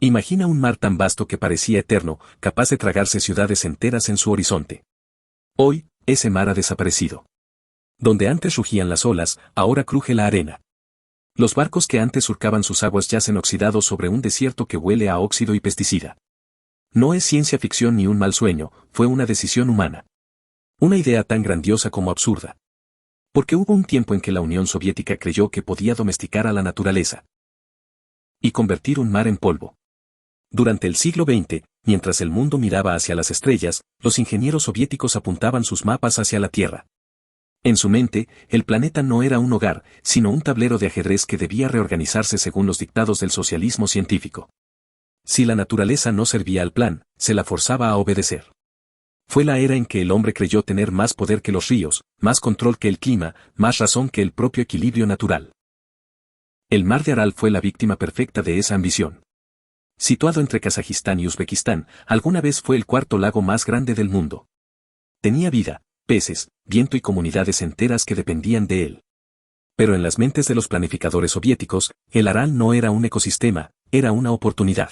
Imagina un mar tan vasto que parecía eterno, capaz de tragarse ciudades enteras en su horizonte. Hoy, ese mar ha desaparecido. Donde antes rugían las olas, ahora cruje la arena. Los barcos que antes surcaban sus aguas yacen oxidados sobre un desierto que huele a óxido y pesticida. No es ciencia ficción ni un mal sueño, fue una decisión humana. Una idea tan grandiosa como absurda. Porque hubo un tiempo en que la Unión Soviética creyó que podía domesticar a la naturaleza y convertir un mar en polvo. Durante el siglo XX, mientras el mundo miraba hacia las estrellas, los ingenieros soviéticos apuntaban sus mapas hacia la Tierra. En su mente, el planeta no era un hogar, sino un tablero de ajedrez que debía reorganizarse según los dictados del socialismo científico. Si la naturaleza no servía al plan, se la forzaba a obedecer. Fue la era en que el hombre creyó tener más poder que los ríos, más control que el clima, más razón que el propio equilibrio natural. El mar de Aral fue la víctima perfecta de esa ambición. Situado entre Kazajistán y Uzbekistán, alguna vez fue el cuarto lago más grande del mundo. Tenía vida, peces, viento y comunidades enteras que dependían de él. Pero en las mentes de los planificadores soviéticos, el Aral no era un ecosistema, era una oportunidad.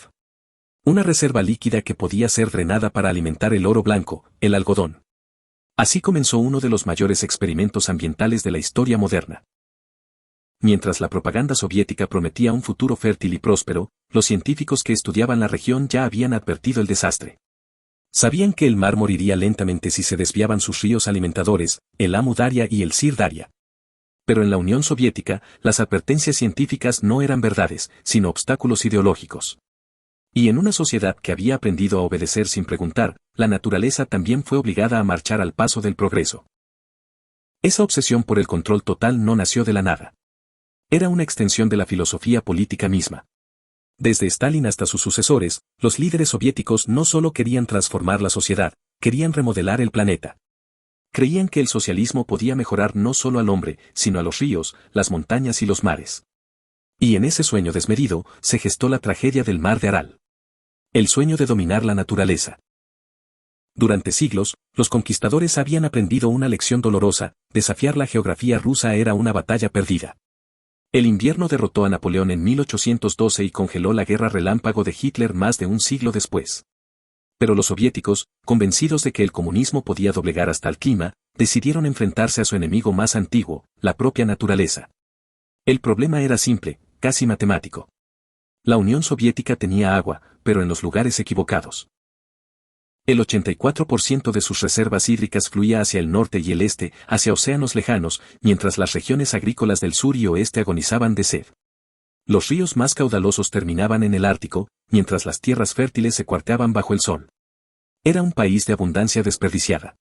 Una reserva líquida que podía ser drenada para alimentar el oro blanco, el algodón. Así comenzó uno de los mayores experimentos ambientales de la historia moderna. Mientras la propaganda soviética prometía un futuro fértil y próspero, los científicos que estudiaban la región ya habían advertido el desastre. Sabían que el mar moriría lentamente si se desviaban sus ríos alimentadores, el Amu Daria y el Sir Daria. Pero en la Unión Soviética, las advertencias científicas no eran verdades, sino obstáculos ideológicos. Y en una sociedad que había aprendido a obedecer sin preguntar, la naturaleza también fue obligada a marchar al paso del progreso. Esa obsesión por el control total no nació de la nada. Era una extensión de la filosofía política misma. Desde Stalin hasta sus sucesores, los líderes soviéticos no solo querían transformar la sociedad, querían remodelar el planeta. Creían que el socialismo podía mejorar no solo al hombre, sino a los ríos, las montañas y los mares. Y en ese sueño desmedido, se gestó la tragedia del mar de Aral. El sueño de dominar la naturaleza. Durante siglos, los conquistadores habían aprendido una lección dolorosa: desafiar la geografía rusa era una batalla perdida. El invierno derrotó a Napoleón en 1812 y congeló la guerra relámpago de Hitler más de un siglo después. Pero los soviéticos, convencidos de que el comunismo podía doblegar hasta el clima, decidieron enfrentarse a su enemigo más antiguo, la propia naturaleza. El problema era simple, casi matemático. La Unión Soviética tenía agua, pero en los lugares equivocados. El 84% de sus reservas hídricas fluía hacia el norte y el este, hacia océanos lejanos, mientras las regiones agrícolas del sur y oeste agonizaban de sed. Los ríos más caudalosos terminaban en el Ártico, mientras las tierras fértiles se cuarteaban bajo el sol. Era un país de abundancia desperdiciada.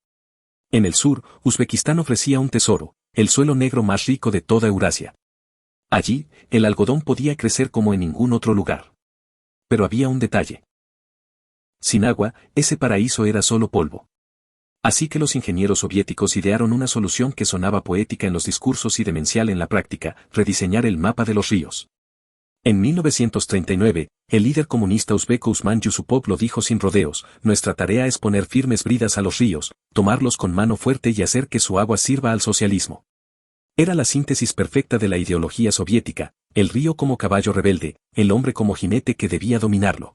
En el sur, Uzbekistán ofrecía un tesoro, el suelo negro más rico de toda Eurasia. Allí, el algodón podía crecer como en ningún otro lugar. Pero había un detalle. Sin agua, ese paraíso era solo polvo. Así que los ingenieros soviéticos idearon una solución que sonaba poética en los discursos y demencial en la práctica: rediseñar el mapa de los ríos. En 1939, el líder comunista uzbeco Usman Yusupov lo dijo sin rodeos: nuestra tarea es poner firmes bridas a los ríos, tomarlos con mano fuerte y hacer que su agua sirva al socialismo. Era la síntesis perfecta de la ideología soviética: el río como caballo rebelde, el hombre como jinete que debía dominarlo.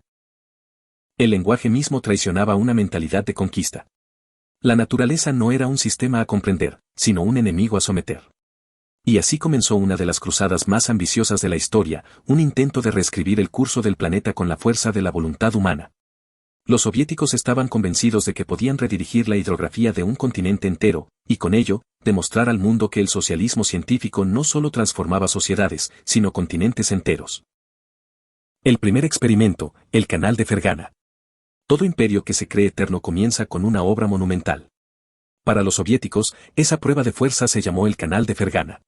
El lenguaje mismo traicionaba una mentalidad de conquista. La naturaleza no era un sistema a comprender, sino un enemigo a someter. Y así comenzó una de las cruzadas más ambiciosas de la historia, un intento de reescribir el curso del planeta con la fuerza de la voluntad humana. Los soviéticos estaban convencidos de que podían redirigir la hidrografía de un continente entero, y con ello, demostrar al mundo que el socialismo científico no solo transformaba sociedades, sino continentes enteros. El primer experimento, el Canal de Fergana. Todo imperio que se cree eterno comienza con una obra monumental. Para los soviéticos, esa prueba de fuerza se llamó el Canal de Fergana.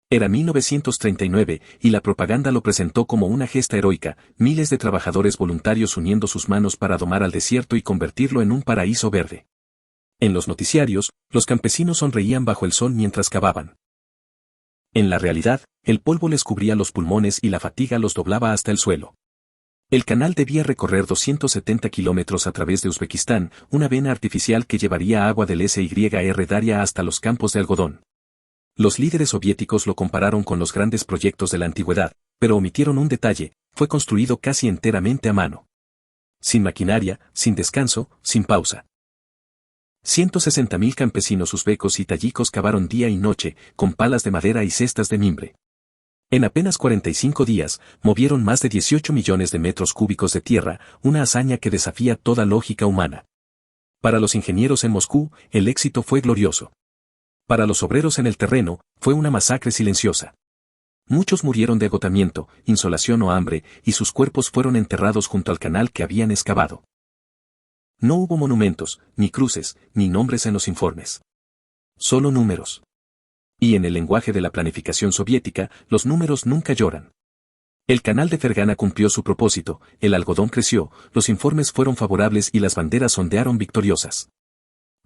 Era 1939, y la propaganda lo presentó como una gesta heroica: miles de trabajadores voluntarios uniendo sus manos para domar al desierto y convertirlo en un paraíso verde. En los noticiarios, los campesinos sonreían bajo el sol mientras cavaban. En la realidad, el polvo les cubría los pulmones y la fatiga los doblaba hasta el suelo. El canal debía recorrer 270 kilómetros a través de Uzbekistán, una vena artificial que llevaría agua del Syr Daria hasta los campos de algodón. Los líderes soviéticos lo compararon con los grandes proyectos de la antigüedad, pero omitieron un detalle: fue construido casi enteramente a mano. Sin maquinaria, sin descanso, sin pausa. 160.000 campesinos uzbecos y tayikos cavaron día y noche, con palas de madera y cestas de mimbre. En apenas 45 días, movieron más de 18 millones de metros cúbicos de tierra, una hazaña que desafía toda lógica humana. Para los ingenieros en Moscú, el éxito fue glorioso. Para los obreros en el terreno, fue una masacre silenciosa. Muchos murieron de agotamiento, insolación o hambre, y sus cuerpos fueron enterrados junto al canal que habían excavado. No hubo monumentos, ni cruces, ni nombres en los informes. Solo números. Y en el lenguaje de la planificación soviética, los números nunca lloran. El canal de Fergana cumplió su propósito, el algodón creció, los informes fueron favorables y las banderas ondearon victoriosas.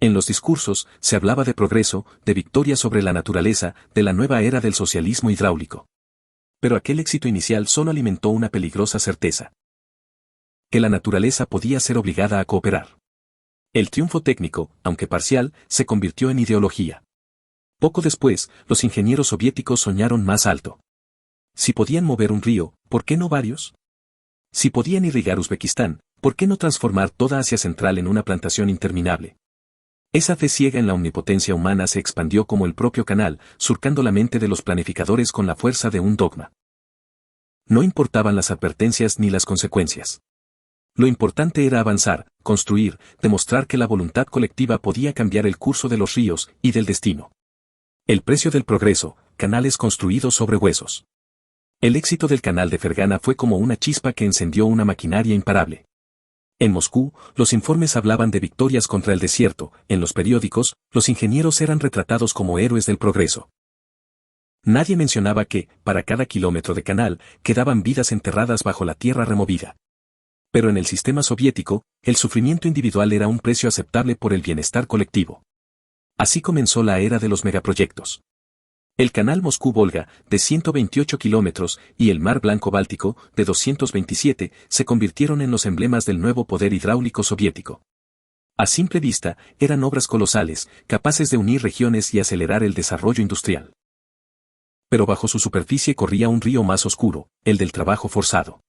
En los discursos, se hablaba de progreso, de victoria sobre la naturaleza, de la nueva era del socialismo hidráulico. Pero aquel éxito inicial solo alimentó una peligrosa certeza. Que la naturaleza podía ser obligada a cooperar. El triunfo técnico, aunque parcial, se convirtió en ideología. Poco después, los ingenieros soviéticos soñaron más alto. Si podían mover un río, ¿por qué no varios? Si podían irrigar Uzbekistán, ¿por qué no transformar toda Asia Central en una plantación interminable? Esa fe ciega en la omnipotencia humana se expandió como el propio canal, surcando la mente de los planificadores con la fuerza de un dogma. No importaban las advertencias ni las consecuencias. Lo importante era avanzar, construir, demostrar que la voluntad colectiva podía cambiar el curso de los ríos y del destino. El precio del progreso, canales construidos sobre huesos. El éxito del canal de Fergana fue como una chispa que encendió una maquinaria imparable. En Moscú, los informes hablaban de victorias contra el desierto, en los periódicos, los ingenieros eran retratados como héroes del progreso. Nadie mencionaba que, para cada kilómetro de canal, quedaban vidas enterradas bajo la tierra removida. Pero en el sistema soviético, el sufrimiento individual era un precio aceptable por el bienestar colectivo. Así comenzó la era de los megaproyectos. El canal Moscú-Volga, de 128 kilómetros, y el Mar Blanco-Báltico, de 227, se convirtieron en los emblemas del nuevo poder hidráulico soviético. A simple vista, eran obras colosales, capaces de unir regiones y acelerar el desarrollo industrial. Pero bajo su superficie corría un río más oscuro, el del trabajo forzado.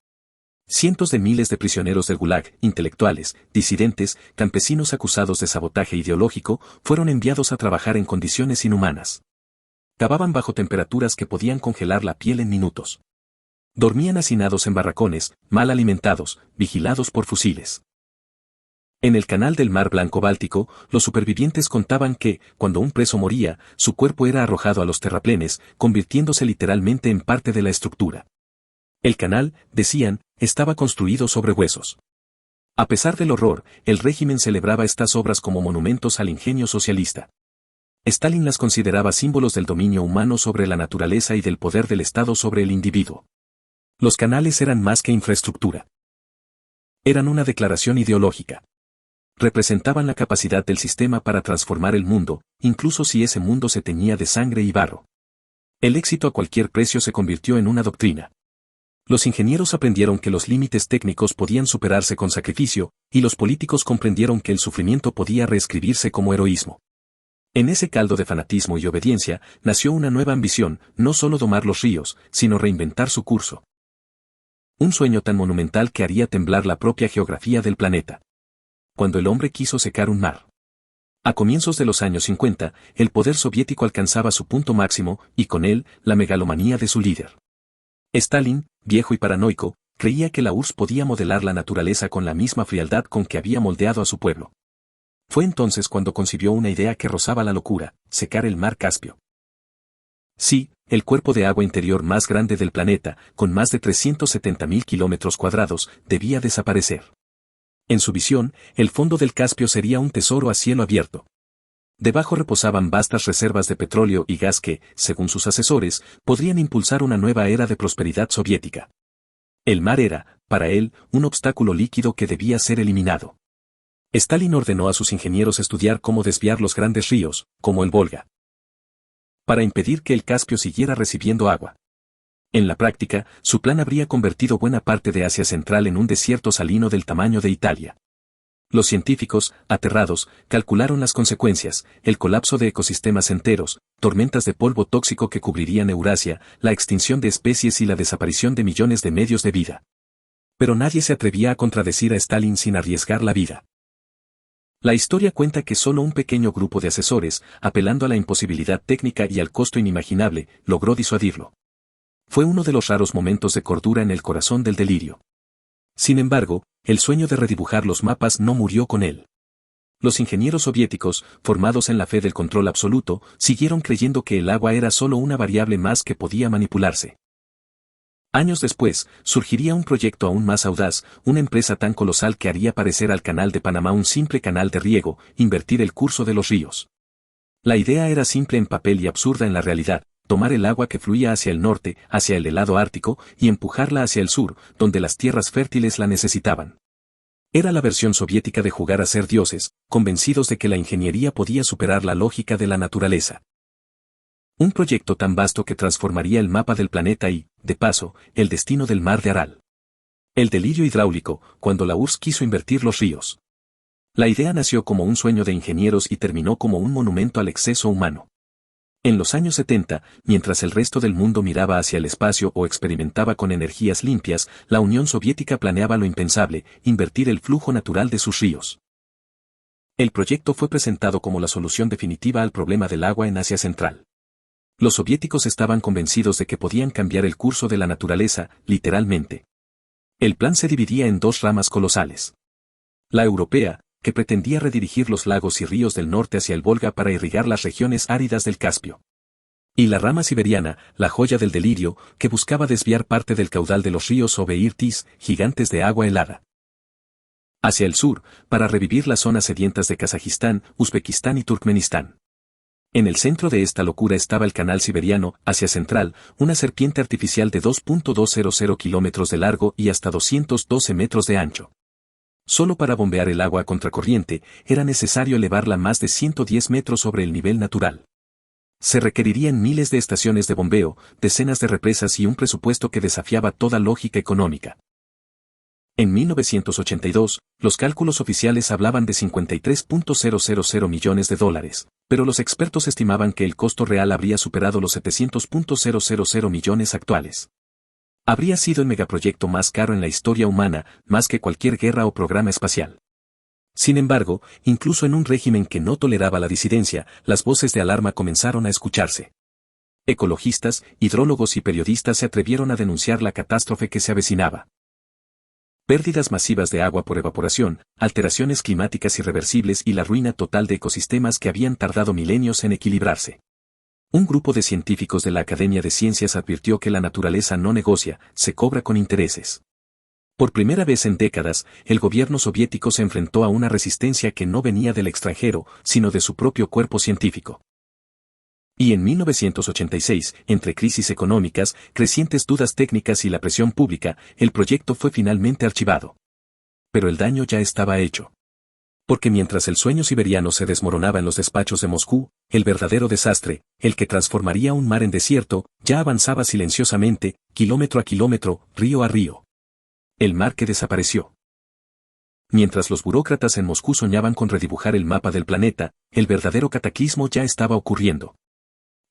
Cientos de miles de prisioneros del Gulag, intelectuales, disidentes, campesinos acusados de sabotaje ideológico, fueron enviados a trabajar en condiciones inhumanas. Cavaban bajo temperaturas que podían congelar la piel en minutos. Dormían hacinados en barracones, mal alimentados, vigilados por fusiles. En el canal del Mar Blanco-Báltico, los supervivientes contaban que, cuando un preso moría, su cuerpo era arrojado a los terraplenes, convirtiéndose literalmente en parte de la estructura. El canal, decían, estaba construido sobre huesos. A pesar del horror, el régimen celebraba estas obras como monumentos al ingenio socialista. Stalin las consideraba símbolos del dominio humano sobre la naturaleza y del poder del Estado sobre el individuo. Los canales eran más que infraestructura. Eran una declaración ideológica. Representaban la capacidad del sistema para transformar el mundo, incluso si ese mundo se teñía de sangre y barro. El éxito a cualquier precio se convirtió en una doctrina. Los ingenieros aprendieron que los límites técnicos podían superarse con sacrificio, y los políticos comprendieron que el sufrimiento podía reescribirse como heroísmo. En ese caldo de fanatismo y obediencia, nació una nueva ambición, no solo domar los ríos, sino reinventar su curso. Un sueño tan monumental que haría temblar la propia geografía del planeta. Cuando el hombre quiso secar un mar. A comienzos de los años 50, el poder soviético alcanzaba su punto máximo, y con él, la megalomanía de su líder. Stalin, viejo y paranoico, creía que la URSS podía modelar la naturaleza con la misma frialdad con que había moldeado a su pueblo. Fue entonces cuando concibió una idea que rozaba la locura: secar el mar Caspio. Sí, el cuerpo de agua interior más grande del planeta, con más de 370.000 kilómetros cuadrados, debía desaparecer. En su visión, el fondo del Caspio sería un tesoro a cielo abierto. Debajo reposaban vastas reservas de petróleo y gas que, según sus asesores, podrían impulsar una nueva era de prosperidad soviética. El mar era, para él, un obstáculo líquido que debía ser eliminado. Stalin ordenó a sus ingenieros estudiar cómo desviar los grandes ríos, como el Volga, para impedir que el Caspio siguiera recibiendo agua. En la práctica, su plan habría convertido buena parte de Asia Central en un desierto salino del tamaño de Italia. Los científicos, aterrados, calcularon las consecuencias: el colapso de ecosistemas enteros, tormentas de polvo tóxico que cubrirían Eurasia, la extinción de especies y la desaparición de millones de medios de vida. Pero nadie se atrevía a contradecir a Stalin sin arriesgar la vida. La historia cuenta que solo un pequeño grupo de asesores, apelando a la imposibilidad técnica y al costo inimaginable, logró disuadirlo. Fue uno de los raros momentos de cordura en el corazón del delirio. Sin embargo, el sueño de redibujar los mapas no murió con él. Los ingenieros soviéticos, formados en la fe del control absoluto, siguieron creyendo que el agua era solo una variable más que podía manipularse. Años después, surgiría un proyecto aún más audaz, una empresa tan colosal que haría parecer al Canal de Panamá un simple canal de riego, invertir el curso de los ríos. La idea era simple en papel y absurda en la realidad, tomar el agua que fluía hacia el norte, hacia el helado ártico, y empujarla hacia el sur, donde las tierras fértiles la necesitaban. Era la versión soviética de jugar a ser dioses, convencidos de que la ingeniería podía superar la lógica de la naturaleza. Un proyecto tan vasto que transformaría el mapa del planeta y, de paso, el destino del mar de Aral. El delirio hidráulico, cuando la URSS quiso invertir los ríos. La idea nació como un sueño de ingenieros y terminó como un monumento al exceso humano. En los años 70, mientras el resto del mundo miraba hacia el espacio o experimentaba con energías limpias, la Unión Soviética planeaba lo impensable, invertir el flujo natural de sus ríos. El proyecto fue presentado como la solución definitiva al problema del agua en Asia Central. Los soviéticos estaban convencidos de que podían cambiar el curso de la naturaleza, literalmente. El plan se dividía en dos ramas colosales. La europea, que pretendía redirigir los lagos y ríos del norte hacia el Volga para irrigar las regiones áridas del Caspio. Y la rama siberiana, la joya del delirio, que buscaba desviar parte del caudal de los ríos Obeirtis, gigantes de agua helada. Hacia el sur, para revivir las zonas sedientas de Kazajistán, Uzbekistán y Turkmenistán. En el centro de esta locura estaba el canal siberiano, Asia Central, una serpiente artificial de 2.200 kilómetros de largo y hasta 212 metros de ancho. Solo para bombear el agua a contracorriente, era necesario elevarla más de 110 metros sobre el nivel natural. Se requerirían miles de estaciones de bombeo, decenas de represas y un presupuesto que desafiaba toda lógica económica. En 1982, los cálculos oficiales hablaban de 53.000 millones de dólares, pero los expertos estimaban que el costo real habría superado los 700.000 millones actuales. Habría sido el megaproyecto más caro en la historia humana, más que cualquier guerra o programa espacial. Sin embargo, incluso en un régimen que no toleraba la disidencia, las voces de alarma comenzaron a escucharse. Ecologistas, hidrólogos y periodistas se atrevieron a denunciar la catástrofe que se avecinaba. Pérdidas masivas de agua por evaporación, alteraciones climáticas irreversibles y la ruina total de ecosistemas que habían tardado milenios en equilibrarse. Un grupo de científicos de la Academia de Ciencias advirtió que la naturaleza no negocia, se cobra con intereses. Por primera vez en décadas, el gobierno soviético se enfrentó a una resistencia que no venía del extranjero, sino de su propio cuerpo científico. Y en 1986, entre crisis económicas, crecientes dudas técnicas y la presión pública, el proyecto fue finalmente archivado. Pero el daño ya estaba hecho. Porque mientras el sueño siberiano se desmoronaba en los despachos de Moscú, el verdadero desastre, el que transformaría un mar en desierto, ya avanzaba silenciosamente, kilómetro a kilómetro, río a río. El mar que desapareció. Mientras los burócratas en Moscú soñaban con redibujar el mapa del planeta, el verdadero cataclismo ya estaba ocurriendo.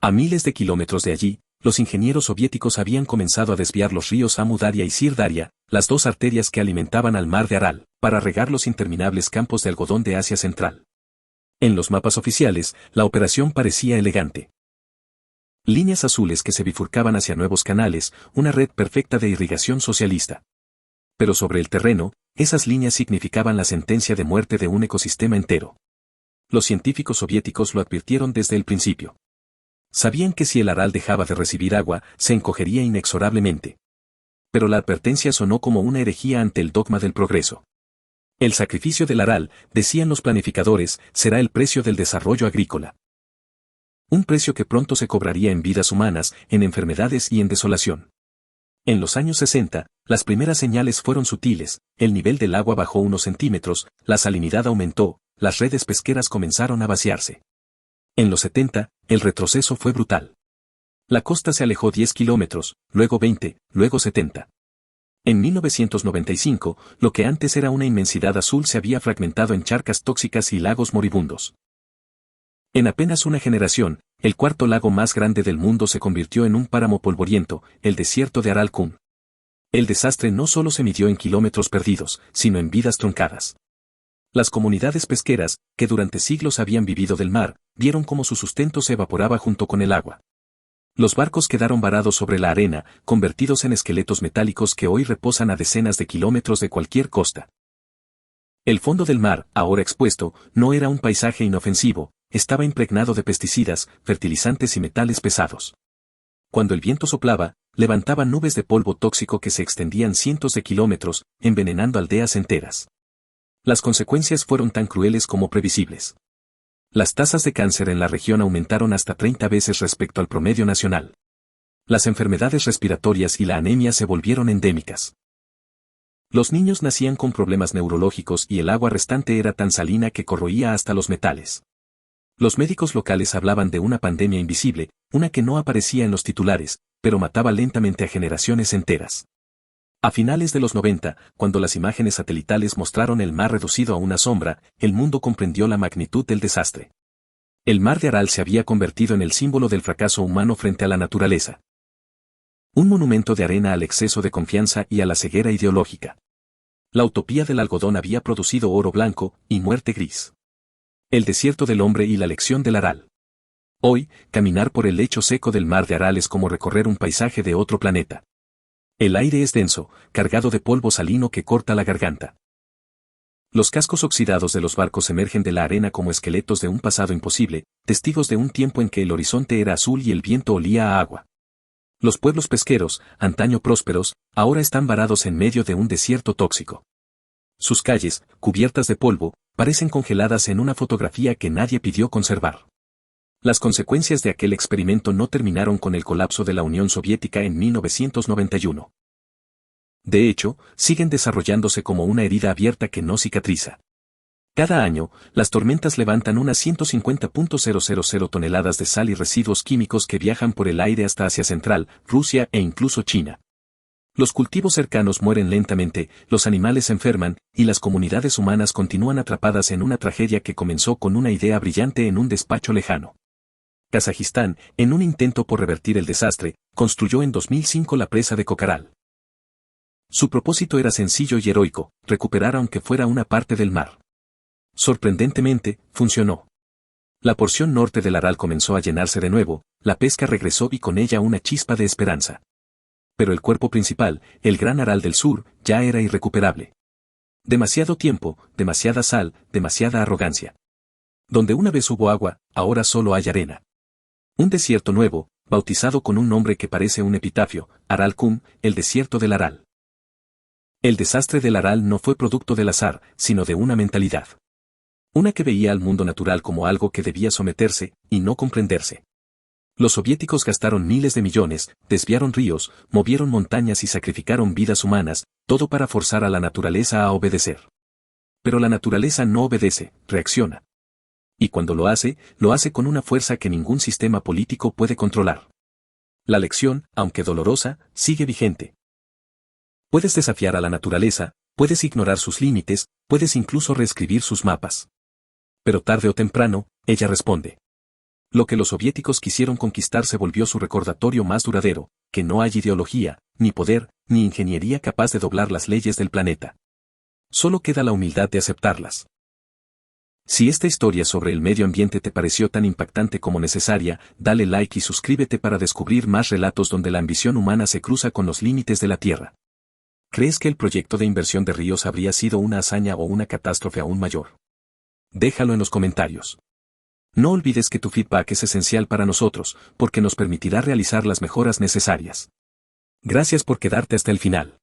A miles de kilómetros de allí, los ingenieros soviéticos habían comenzado a desviar los ríos Amu Daria y Sir Daria, las dos arterias que alimentaban al mar de Aral, para regar los interminables campos de algodón de Asia Central. En los mapas oficiales, la operación parecía elegante. Líneas azules que se bifurcaban hacia nuevos canales, una red perfecta de irrigación socialista. Pero sobre el terreno, esas líneas significaban la sentencia de muerte de un ecosistema entero. Los científicos soviéticos lo advirtieron desde el principio. Sabían que si el Aral dejaba de recibir agua, se encogería inexorablemente. Pero la advertencia sonó como una herejía ante el dogma del progreso. El sacrificio del Aral, decían los planificadores, será el precio del desarrollo agrícola. Un precio que pronto se cobraría en vidas humanas, en enfermedades y en desolación. En los años 60, las primeras señales fueron sutiles, el nivel del agua bajó unos centímetros, la salinidad aumentó, las redes pesqueras comenzaron a vaciarse. En los 70, el retroceso fue brutal. La costa se alejó 10 kilómetros, luego 20, luego 70. En 1995, lo que antes era una inmensidad azul se había fragmentado en charcas tóxicas y lagos moribundos. En apenas una generación, el cuarto lago más grande del mundo se convirtió en un páramo polvoriento, el desierto de Aral Kun. El desastre no solo se midió en kilómetros perdidos, sino en vidas truncadas. Las comunidades pesqueras, que durante siglos habían vivido del mar, vieron cómo su sustento se evaporaba junto con el agua. Los barcos quedaron varados sobre la arena, convertidos en esqueletos metálicos que hoy reposan a decenas de kilómetros de cualquier costa. El fondo del mar, ahora expuesto, no era un paisaje inofensivo, estaba impregnado de pesticidas, fertilizantes y metales pesados. Cuando el viento soplaba, levantaba nubes de polvo tóxico que se extendían cientos de kilómetros, envenenando aldeas enteras. Las consecuencias fueron tan crueles como previsibles. Las tasas de cáncer en la región aumentaron hasta 30 veces respecto al promedio nacional. Las enfermedades respiratorias y la anemia se volvieron endémicas. Los niños nacían con problemas neurológicos y el agua restante era tan salina que corroía hasta los metales. Los médicos locales hablaban de una pandemia invisible, una que no aparecía en los titulares, pero mataba lentamente a generaciones enteras. A finales de los 90, cuando las imágenes satelitales mostraron el mar reducido a una sombra, el mundo comprendió la magnitud del desastre. El mar de Aral se había convertido en el símbolo del fracaso humano frente a la naturaleza. Un monumento de arena al exceso de confianza y a la ceguera ideológica. La utopía del algodón había producido oro blanco y muerte gris. El desierto del hombre y la lección del Aral. Hoy, caminar por el lecho seco del mar de Aral es como recorrer un paisaje de otro planeta. El aire es denso, cargado de polvo salino que corta la garganta. Los cascos oxidados de los barcos emergen de la arena como esqueletos de un pasado imposible, testigos de un tiempo en que el horizonte era azul y el viento olía a agua. Los pueblos pesqueros, antaño prósperos, ahora están varados en medio de un desierto tóxico. Sus calles, cubiertas de polvo, parecen congeladas en una fotografía que nadie pidió conservar. Las consecuencias de aquel experimento no terminaron con el colapso de la Unión Soviética en 1991. De hecho, siguen desarrollándose como una herida abierta que no cicatriza. Cada año, las tormentas levantan unas 150.000 toneladas de sal y residuos químicos que viajan por el aire hasta Asia Central, Rusia e incluso China. Los cultivos cercanos mueren lentamente, los animales se enferman, y las comunidades humanas continúan atrapadas en una tragedia que comenzó con una idea brillante en un despacho lejano. Kazajistán, en un intento por revertir el desastre, construyó en 2005 la presa de Kocaral. Su propósito era sencillo y heroico, recuperar aunque fuera una parte del mar. Sorprendentemente, funcionó. La porción norte del Aral comenzó a llenarse de nuevo, la pesca regresó y con ella una chispa de esperanza. Pero el cuerpo principal, el gran Aral del sur, ya era irrecuperable. Demasiado tiempo, demasiada sal, demasiada arrogancia. Donde una vez hubo agua, ahora solo hay arena. Un desierto nuevo, bautizado con un nombre que parece un epitafio, Aral Kum, el desierto del Aral. El desastre del Aral no fue producto del azar, sino de una mentalidad. Una que veía al mundo natural como algo que debía someterse, y no comprenderse. Los soviéticos gastaron miles de millones, desviaron ríos, movieron montañas y sacrificaron vidas humanas, todo para forzar a la naturaleza a obedecer. Pero la naturaleza no obedece, reacciona. Y cuando lo hace con una fuerza que ningún sistema político puede controlar. La lección, aunque dolorosa, sigue vigente. Puedes desafiar a la naturaleza, puedes ignorar sus límites, puedes incluso reescribir sus mapas. Pero tarde o temprano, ella responde. Lo que los soviéticos quisieron conquistar se volvió su recordatorio más duradero, que no hay ideología, ni poder, ni ingeniería capaz de doblar las leyes del planeta. Solo queda la humildad de aceptarlas. Si esta historia sobre el medio ambiente te pareció tan impactante como necesaria, dale like y suscríbete para descubrir más relatos donde la ambición humana se cruza con los límites de la Tierra. ¿Crees que el proyecto de inversión de ríos habría sido una hazaña o una catástrofe aún mayor? Déjalo en los comentarios. No olvides que tu feedback es esencial para nosotros, porque nos permitirá realizar las mejoras necesarias. Gracias por quedarte hasta el final.